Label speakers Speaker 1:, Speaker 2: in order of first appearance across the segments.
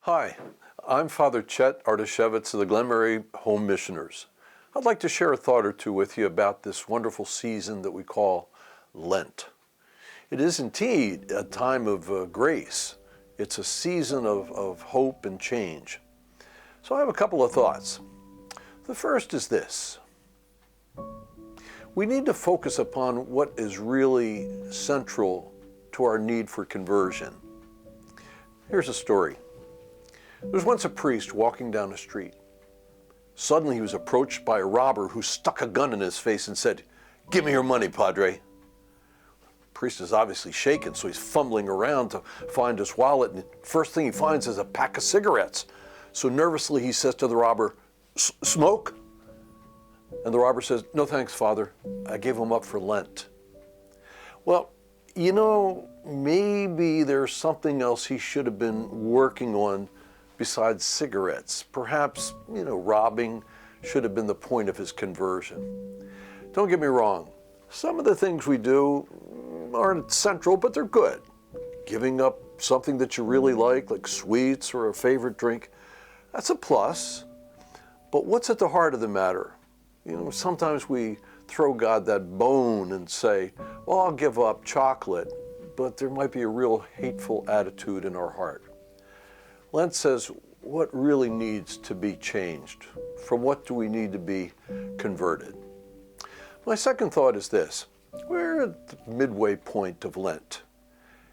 Speaker 1: Hi, I'm Father Chet Artyciewicz of the Glenmary Home Missioners. I'd like to share a thought or two with you about this wonderful season that we call Lent. It is indeed a time of grace. It's a season of hope and change. So I have a couple of thoughts. The first is this. We need to focus upon what is really central to our need for conversion. Here's a story. There was once a priest walking down the street. Suddenly he was approached by a robber who stuck a gun in his face and said, "Give me your money, Padre." The priest is obviously shaken, so he's fumbling around to find his wallet, and the first thing he finds is a pack of cigarettes. So nervously he says to the robber, "Smoke?" And the robber says, "No thanks, Father. I gave them up for Lent." Well, maybe there's something else he should have been working on besides cigarettes. Perhaps, robbing should have been the point of his conversion. Don't get me wrong. Some of the things we do aren't central, but they're good. Giving up something that you really like sweets or a favorite drink, that's a plus. But what's at the heart of the matter? Sometimes we throw God that bone and say, well, I'll give up chocolate, but there might be a real hateful attitude in our heart. Lent says, what really needs to be changed? From what do we need to be converted? My second thought is this. We're at the midway point of Lent.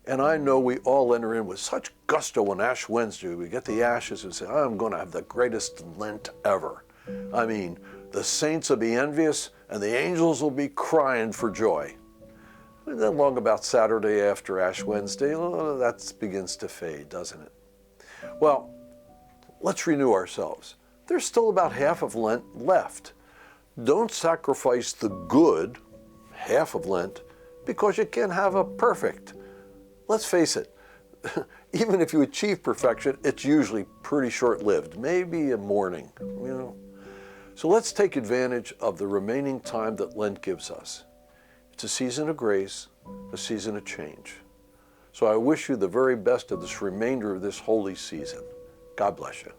Speaker 1: And I know we all enter in with such gusto on Ash Wednesday. We get the ashes and say, I'm going to have the greatest Lent ever. I mean, the saints will be envious and the angels will be crying for joy. And then long about Saturday after Ash Wednesday, that begins to fade, doesn't it? Well, let's renew ourselves. There's still about half of Lent left. Don't sacrifice the good, half of Lent, because you can't have a perfect. Let's face it, even if you achieve perfection, it's usually pretty short-lived, maybe a morning, So let's take advantage of the remaining time that Lent gives us. It's a season of grace, a season of change. So I wish you the very best of this remainder of this holy season. God bless you.